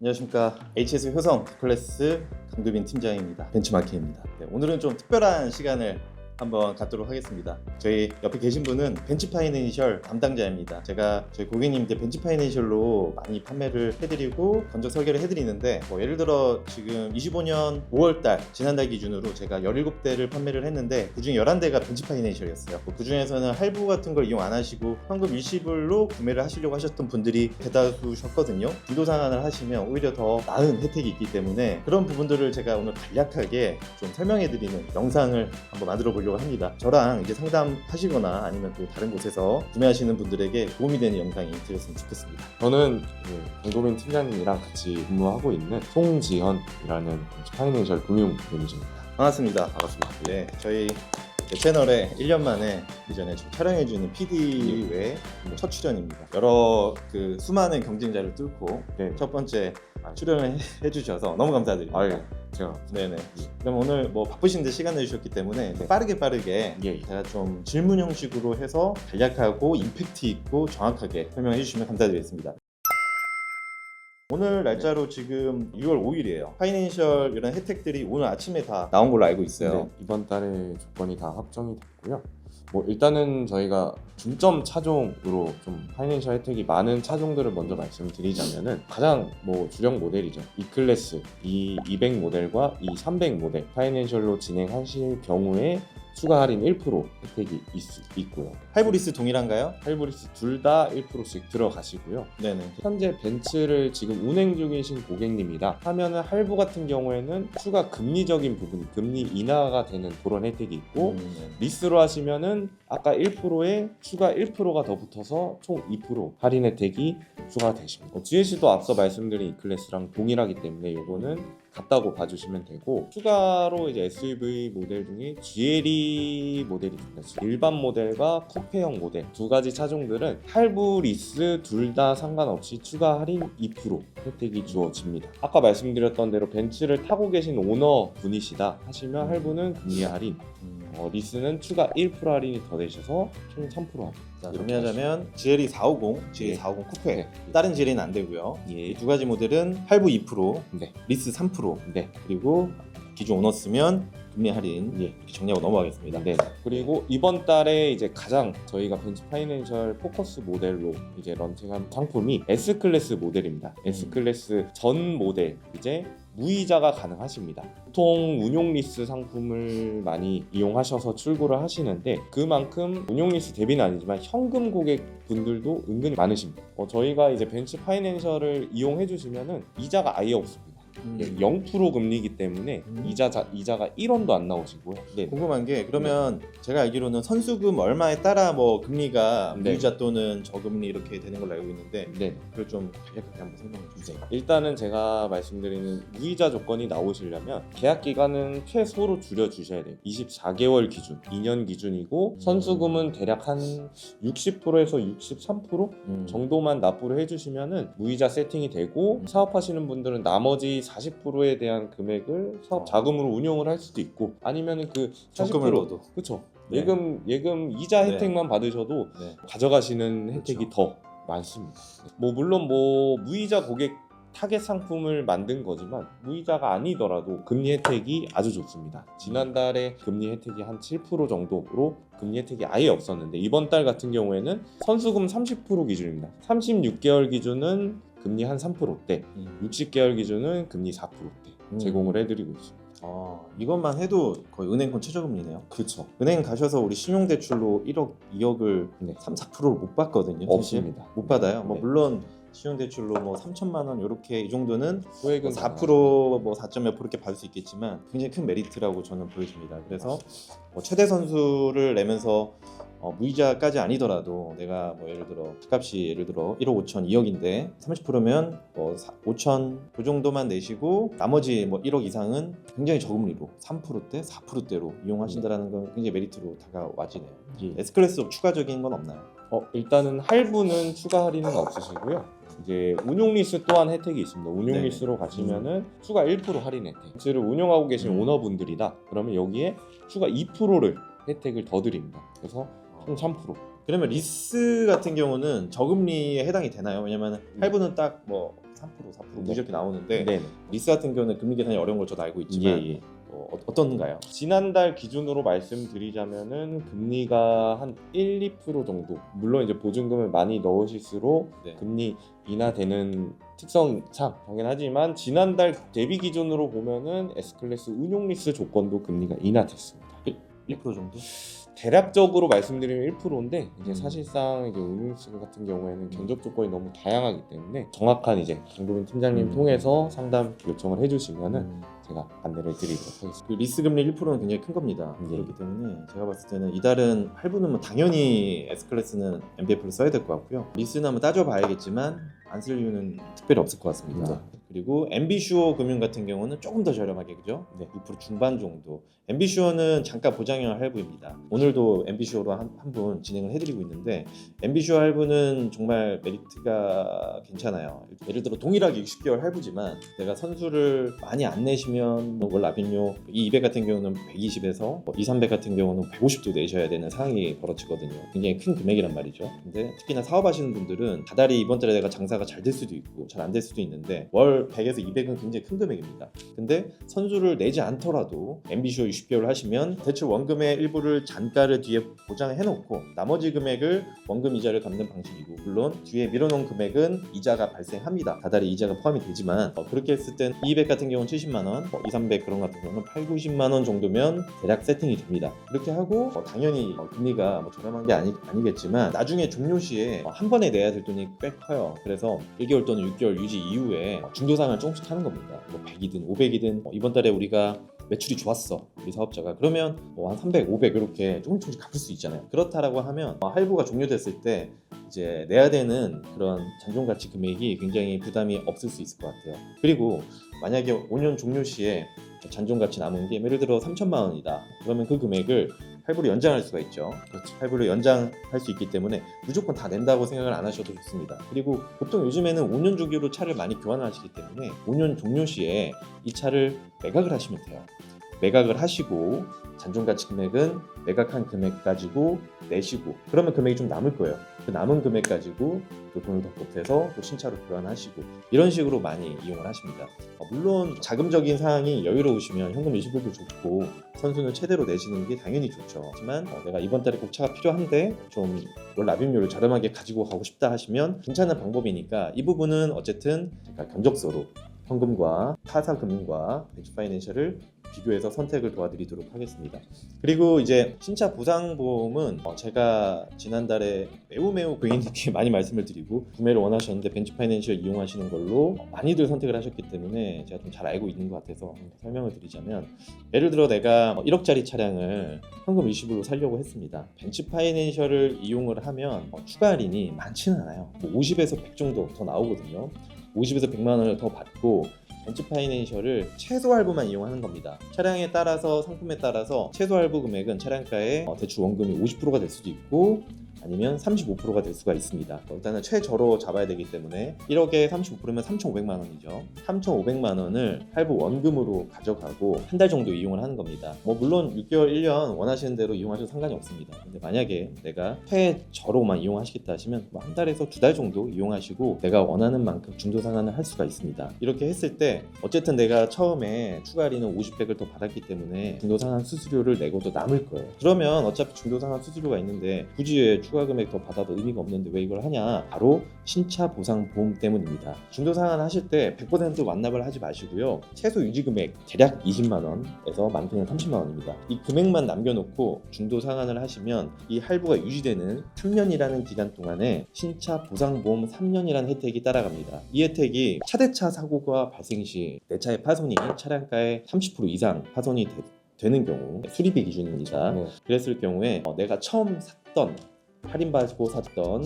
안녕하십니까. HS 효성 클래스 강두빈 팀장입니다. 벤츠마킹입니다. 네, 오늘은 좀 특별한 시간을 한번 갖도록 하겠습니다. 저희 옆에 계신 분은 벤츠 파이낸셜 담당자입니다. 제가 저희 고객님한테 벤츠 파이낸셜로 많이 판매를 해드리고 건적 설계를 해드리는데 예를 들어 지금 25년 5월달 지난달 기준으로 제가 17대를 판매를 했는데 그중에 11대가 벤츠 파이낸셜이었어요. 그 중에서는 할부 같은 걸 이용 안 하시고 현금 일시불로 구매를 하시려고 하셨던 분들이 대다수셨거든요. 유도 상환을 하시면 오히려 더 나은 혜택이 있기 때문에 그런 부분들을 제가 오늘 간략하게 좀 설명해드리는 영상을 한번 만들어 보려고 합니다. 저랑 이제 상담하시거나 아니면 또 다른 곳에서 구매하시는 분들에게 도움이 되는 영상이 되었으면 좋겠습니다. 저는 강도민 팀장님이랑 같이 근무하고 있는 송지현이라는 파이낸셜 금융 매니저입니다. 반갑습니다. 반갑습니다. 네, 저희 채널에 1년 만에 이전에 촬영해주는 PD 외에 첫 출연입니다. 여러 수많은 경쟁자를 뚫고 네. 첫 번째 출연을 해주셔서 너무 감사드립니다. 아유, 제가 네네. 그럼 오늘 바쁘신데 시간 내주셨기 때문에 빠르게 예. 제가 좀 질문 형식으로 해서 간략하고 임팩트 있고 정확하게 설명해 주시면 감사드리겠습니다. 오늘 날짜로 지금 6월 5일이에요. 파이낸셜 이런 혜택들이 오늘 아침에 다 나온 걸로 알고 있어요. 네, 이번 달에 조건이 다 확정이 됐고요. 일단은 저희가 중점 차종으로 좀 파이낸셜 혜택이 많은 차종들을 먼저 말씀드리자면은 가장 주력 모델이죠. E클래스, E200 모델과 E300 모델 파이낸셜로 진행하실 경우에 추가 할인 1% 혜택이 있고요. 할부리스 동일한가요? 할부리스 둘 다 1%씩 들어가시고요. 네네. 현재 벤츠를 지금 운행 중이신 고객님이다 하면은 할부 같은 경우에는 추가 금리적인 부분, 금리 인하가 되는 그런 혜택이 있고 리스로 하시면은 아까 1%에 추가 1%가 더 붙어서 총 2% 할인 혜택이 추가가 되십니다. GLC도 앞서 말씀드린 E클래스랑 동일하기 때문에 이거는 같다고 봐주시면 되고 추가로 이제 SUV 모델 중에 GLE 모델이 있습니다. 일반 모델과 쿠페형 모델 두 가지 차종들은 할부 리스 둘 다 상관없이 추가 할인 2% 혜택이 주어집니다. 아까 말씀드렸던 대로 벤츠를 타고 계신 오너 분이시다 하시면 할부는 금리 할인, 리스는 추가 1% 할인이 더 되셔서 총 3% 할인. 자, 정리하자면 GLE 450, GLE 450 쿠페 네. 다른 GLE는 안 되고요. 예. 이 두 가지 모델은 할부 2%, 네. 리스 3%, 네. 그리고 기존 오너 쓰면 금리 할인 이렇게 정리하고 넘어가겠습니다. 네. 그리고 이번 달에 이제 가장 저희가 벤츠 파이낸셜 포커스 모델로 이제 런칭한 상품이 S 클래스 모델입니다. S 클래스 전 모델 이제 무이자가 가능하십니다. 보통 운용 리스 상품을 많이 이용하셔서 출고를 하시는데 그만큼 운용 리스 대비는 아니지만 현금 고객 분들도 은근히 많으십니다. 저희가 이제 벤츠 파이낸셜을 이용해 주시면은 이자가 아예 없습니다. 0% 금리이기 때문에 이자가 1원도 안 나오시고요. 네. 궁금한 게 그러면 제가 알기로는 선수금 얼마에 따라 금리가 네. 무이자 또는 저금리 이렇게 되는 걸로 알고 있는데 네. 그걸 좀 간략하게 한번 설명해 주세요. 일단은 제가 말씀드리는 무이자 조건이 나오시려면 계약 기간은 최소로 줄여 주셔야 돼요. 24개월 기준, 2년 기준이고 선수금은 대략 한 60%에서 63% 정도만 납부를 해주시면은 무이자 세팅이 되고 사업하시는 분들은 나머지 40%에 대한 금액을 사업 자금으로 운용을 할 수도 있고 아니면은 그 40% 적금으로도. 그렇죠. 네. 예금 이자 네. 혜택만 받으셔도 네. 가져가시는 혜택이 더 많습니다. 물론 무이자 고객 타겟 상품을 만든 거지만 무이자가 아니더라도 금리 혜택이 아주 좋습니다. 지난달에 금리 혜택이 한 7% 정도로 금리 혜택이 아예 없었는데 이번 달 같은 경우에는 선수금 30% 기준입니다. 36개월 기준은 금리 한 3%대, 60개월 기준은 금리 4%대 제공을 해드리고 있습니다. 이것만 해도 거의 은행권 최저금리네요. 그렇죠. 은행 가셔서 우리 신용대출로 1억, 2억을 네. 3, 4%를 못 받거든요. 사실. 없습니다. 못 받아요. 네. 물론 신용대출로 3천만 원 이렇게 이 정도는 소액은 4% 4점 몇 프로 이렇게 받을 수 있겠지만 굉장히 큰 메리트라고 저는 보여집니다. 그래서 최대 선수를 내면서 무이자까지 아니더라도 내가 예를 들어 값이 예를 들어 1억 5천 2억인데 30%면 5천 그 정도만 내시고 나머지 1억 이상은 굉장히 저금리로 3%대 4%대로 이용하신다는 건 굉장히 메리트로 다가와지네요. 예. S클래스 추가적인 건 없나요? 일단은 할부는 추가 할인은 없으시고요. 이제 운용 리스 또한 혜택이 있습니다. 운용 네네. 리스로 가시면은 추가 1% 할인 혜택. 벤츠를 운용하고 계신 오너분들이다. 그러면 여기에 추가 2%를 혜택을 더 드립니다. 그래서 총 3%. 그러면 리스 같은 경우는 저금리에 해당이 되나요? 왜냐면 할부는 딱 4% 네. 이렇게 나오는데 네. 리스 같은 경우는 금리 계산이 어려운 걸 저도 알고 있지만 예. 어떤가요? 지난달 기준으로 말씀드리자면은 금리가 한 1~2% 정도. 물론 이제 보증금을 많이 넣으실수록 네. 금리 인하되는 특성상 당연하지만 지난달 대비 기준으로 보면은 S클래스 운용 리스 조건도 금리가 인하됐습니다. 1% 정도? 대략적으로 말씀드리면 1%인데 이제 음. 사실상 이제 운용리스 같은 경우에는 견적 조건이 너무 다양하기 때문에 정확한 이제 강도빈 팀장님 통해서 상담 요청을 해주시면은 제가 안내를 드리도록 하겠습니다. 그 리스 금리 1%는 굉장히 큰 겁니다. 예. 그렇기 때문에 제가 봤을 때는 이달은 할부는 뭐 당연히 S클래스는 MBF를 써야 될 것 같고요. 리스는 한번 따져봐야겠지만 안 쓸 이유는 특별히 없을 것 같습니다. 네. 그리고 MB슈어 금융 같은 경우는 조금 더 저렴하게 그죠? 네. 2% 중반 정도. MB슈어는 잠깐 보장형 할부입니다. 오늘도 MB슈어로 한 분 진행을 해드리고 있는데 MB슈어 할부는 정말 메리트가 괜찮아요. 예를 들어 동일하게 60개월 할부지만 내가 선수를 많이 안 내시면 월 납입료 이 200 같은 경우는 120에서 2, 300 같은 경우는 150도 내셔야 되는 상황이 벌어지거든요. 굉장히 큰 금액이란 말이죠. 근데 특히나 사업하시는 분들은 다달이 이번 달에 내가 장사가 잘 될 수도 있고 잘 안 될 수도 있는데 월 100에서 200은 굉장히 큰 금액입니다. 근데 선수를 내지 않더라도 MB슈어 60개월 하시면 대출 원금의 일부를 잔가를 뒤에 보장해 놓고 나머지 금액을 원금 이자를 갚는 방식이고 물론 뒤에 밀어놓은 금액은 이자가 발생합니다. 다달이 이자가 포함이 되지만 그렇게 했을 땐 200 같은 경우는 70만 원, 2, 300 그런 같은 경우는 8, 90만 원 정도면 대략 세팅이 됩니다. 그렇게 하고 당연히 금리가 저렴한 게 아니겠지만 나중에 종료 시에 한 번에 내야 될 돈이 꽤 커요. 그래서 1개월 또는 6개월 유지 이후에 중도상환을 조금씩 하는 겁니다. 100이든 500이든 이번 달에 우리가 매출이 좋았어 우리 사업자가 그러면 한 300, 500 이렇게 조금씩 갚을 수 있잖아요. 그렇다라고 하면 할부가 종료됐을 때 이제 내야 되는 그런 잔존가치 금액이 굉장히 부담이 없을 수 있을 것 같아요. 그리고 만약에 5년 종료 시에 잔존가치 남은 게 예를 들어 3천만 원이다. 그러면 그 금액을 할부를 연장할 수가 있죠. 그렇죠. 할부를 연장할 수 있기 때문에 무조건 다 낸다고 생각을 안 하셔도 좋습니다. 그리고 보통 요즘에는 5년 주기로 차를 많이 교환을 하시기 때문에 5년 종료 시에 이 차를 매각을 하시면 돼요. 매각을 하시고 잔존가치 금액은 매각한 금액 가지고 내시고 그러면 금액이 좀 남을 거예요. 그 남은 금액 가지고 또 돈을 더 보태서 또 신차로 교환하시고 이런 식으로 많이 이용을 하십니다. 물론 자금적인 상황이 여유로우시면 현금 일시불도 좋고 선수는 최대로 내시는 게 당연히 좋죠. 하지만 내가 이번 달에 꼭 차가 필요한데 좀 월 납입료를 저렴하게 가지고 가고 싶다 하시면 괜찮은 방법이니까 이 부분은 어쨌든 제가 견적서로 현금과 타사금융과 벤처파이낸셜을 비교해서 선택을 도와드리도록 하겠습니다. 그리고 이제 신차 보상보험은 제가 지난달에 매우 고객님께 많이 말씀을 드리고 구매를 원하셨는데 벤처파이낸셜 이용하시는 걸로 많이들 선택을 하셨기 때문에 제가 좀 잘 알고 있는 것 같아서 설명을 드리자면 예를 들어 내가 1억짜리 차량을 현금 일시불로 살려고 했습니다. 벤처파이낸셜을 이용을 하면 추가 할인이 많지는 않아요. 50에서 100 정도 더 나오거든요. 50에서 100만 원을 더 받고 벤처파이낸셜을 최소 할부만 이용하는 겁니다. 차량에 따라서 상품에 따라서 최소 할부 금액은 차량가의 대출 원금이 50%가 될 수도 있고 아니면 35%가 될 수가 있습니다. 일단은 최저로 잡아야 되기 때문에 1억에 35%면 3,500만 원이죠. 3,500만 원을 할부 원금으로 가져가고 한 달 정도 이용을 하는 겁니다. 물론 6개월, 1년 원하시는 대로 이용하셔도 상관이 없습니다. 근데 만약에 내가 최저로만 이용하시겠다 하시면 한 달에서 2달 정도 이용하시고 내가 원하는 만큼 중도 상환을 할 수가 있습니다. 이렇게 했을 때 어쨌든 내가 처음에 추가 할인은 50백을 더 받았기 때문에 중도 상환 수수료를 내고도 남을 거예요. 그러면 어차피 중도 상환 수수료가 있는데 굳이 왜 추가 금액 더 받아도 의미가 없는데 왜 이걸 하냐? 바로 신차 보상 보험 때문입니다. 중도 상환 하실 때 100% 완납을 하지 마시고요. 최소 유지 금액 대략 20만 원에서 많게는 30만 원입니다. 이 금액만 남겨놓고 중도 상환을 하시면 이 할부가 유지되는 3년이라는 기간 동안에 신차 보상 보험 3년이라는 혜택이 따라갑니다. 이 혜택이 차대차 사고가 발생 시 내 차의 파손이 차량가의 30% 이상 파손이 되는 경우 수리비 기준입니다. 네. 그랬을 경우에 내가 처음 샀던 할인받고 샀던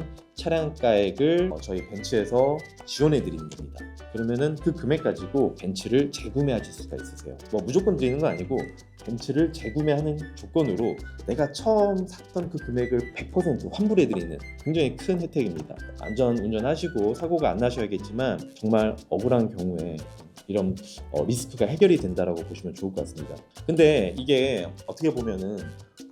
차량가액을 저희 벤츠에서 지원해 드리는 겁니다. 그러면은 그 금액 가지고 벤츠를 재구매하실 수가 있으세요. 무조건 드리는 거 아니고 벤츠를 재구매하는 조건으로 내가 처음 샀던 그 금액을 100% 환불해 드리는 굉장히 큰 혜택입니다. 안전 운전하시고 사고가 안 나셔야겠지만 정말 억울한 경우에 이런 리스크가 해결이 된다라고 보시면 좋을 것 같습니다. 근데 이게 어떻게 보면은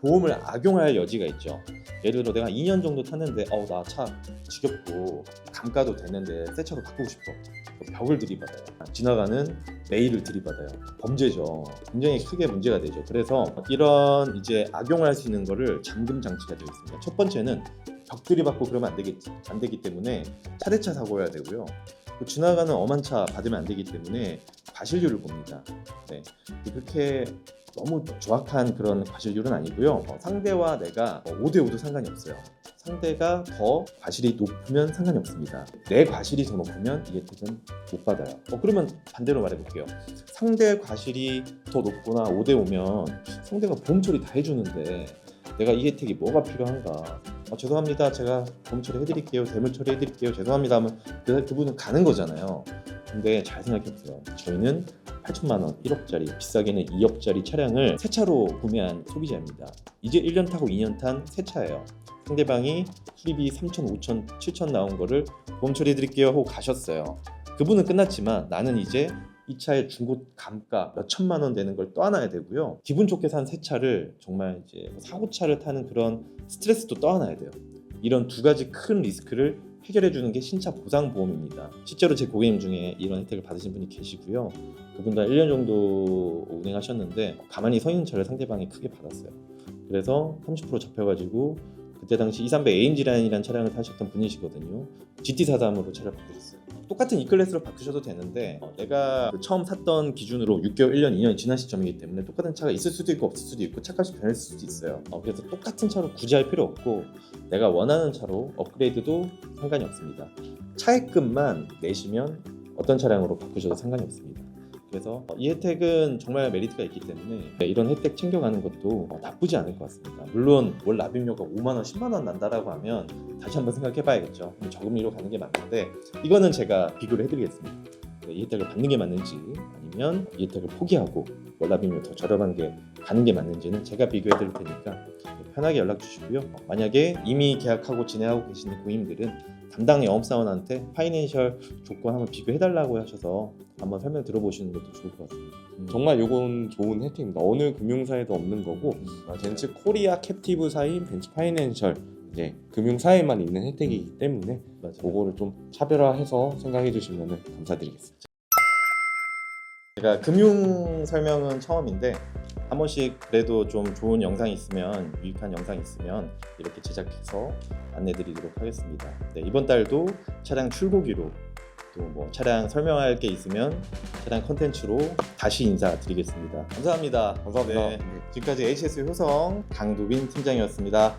보험을 악용할 여지가 있죠. 예를 들어 내가 2년 정도 탔는데 나 차 지겹고 감가도 됐는데 새 차로 바꾸고 싶어. 벽을 들이받아요. 지나가는 메일을 들이받아요. 범죄죠. 굉장히 크게 문제가 되죠. 그래서 이런 이제 악용할 수 있는 거를 잠금 장치가 되어 있습니다. 첫 번째는 벽 들이받고 그러면 안 되기 때문에 차대차 사고여야 되고요. 지나가는 엄한 차 받으면 안 되기 때문에 과실률을 봅니다. 네. 그렇게 너무 정확한 그런 과실률은 아니고요. 상대와 내가 5대5도 상관이 없어요. 상대가 더 과실이 높으면 상관이 없습니다. 내 과실이 더 높으면 이 혜택은 못 받아요. 그러면 반대로 말해볼게요. 상대 과실이 더 높거나 5대5면 상대가 보험 처리 다 해주는데 내가 이 혜택이 뭐가 필요한가? 죄송합니다. 제가 보험 처리 해드릴게요. 대물 처리 해드릴게요. 죄송합니다 하면 그분은 가는 거잖아요. 근데 잘 생각해보세요. 저희는 8천만 원, 1억짜리, 비싸게는 2억짜리 차량을 새 차로 구매한 소비자입니다. 이제 1년 타고 2년 탄 새 차예요. 상대방이 수리비 3천, 5천, 7천 나온 거를 보험 처리해드릴게요 하고 가셨어요. 그분은 끝났지만 나는 이제 이 차의 중고 감가 몇 천만 원 되는 걸 떠안아야 되고요. 기분 좋게 산 새 차를 정말 이제 사고차를 타는 그런 스트레스도 떠안아야 돼요. 이런 두 가지 큰 리스크를 해결해 주는 게 신차 보상 보험입니다. 실제로 제 고객님 중에 이런 혜택을 받으신 분이 계시고요. 그분도 1년 정도 운행하셨는데 가만히 서 있는 차를 상대방이 크게 받았어요. 그래서 30% 잡혀가지고 그때 당시 230 AMG 라인이라는 차량을 타셨던 분이시거든요. GT43으로 차를 바꾸셨어요. 똑같은 E클래스로 바꾸셔도 되는데 내가 처음 샀던 기준으로 6개월, 1년, 2년이 지난 시점이기 때문에 똑같은 차가 있을 수도 있고 없을 수도 있고 차값이 변할 수도 있어요. 그래서 똑같은 차로 굳이 할 필요 없고 내가 원하는 차로 업그레이드도 상관이 없습니다. 차액금만 내시면 어떤 차량으로 바꾸셔도 상관이 없습니다. 그래서 이 혜택은 정말 메리트가 있기 때문에 이런 혜택 챙겨가는 것도 나쁘지 않을 것 같습니다. 물론 월 납입료가 5만 원, 10만 원 난다라고 하면 다시 한번 생각해 봐야겠죠. 저금리로 가는 게 맞는데 이거는 제가 비교를 해드리겠습니다. 이 혜택을 받는 게 맞는지 아니면 이 혜택을 포기하고 월 납입료 더 저렴한 게 가는 게 맞는지는 제가 비교해 드릴 테니까 편하게 연락 주시고요. 만약에 이미 계약하고 진행하고 계시는 고객님들은 담당 영업사원한테 파이낸셜 조건 한번 비교해달라고 하셔서 한번 설명 들어보시는 것도 좋을 것 같습니다. 정말 이건 좋은 혜택입니다. 어느 금융사에도 없는 거고 벤츠 코리아 캡티브사인 벤츠 파이낸셜 이제 금융사에만 있는 혜택이기 때문에 그거를 좀 차별화해서 생각해 주시면 감사드리겠습니다. 제가 금융 설명은 처음인데 한 번씩 그래도 좀 좋은 영상이 있으면 유익한 영상이 있으면 이렇게 제작해서 안내드리도록 하겠습니다. 네, 이번 달도 차량 출고기로 또 뭐 차량 설명할 게 있으면 차량 컨텐츠로 다시 인사드리겠습니다. 감사합니다. 감사합니다. 네, 지금까지 HS 효성 강두빈 팀장이었습니다.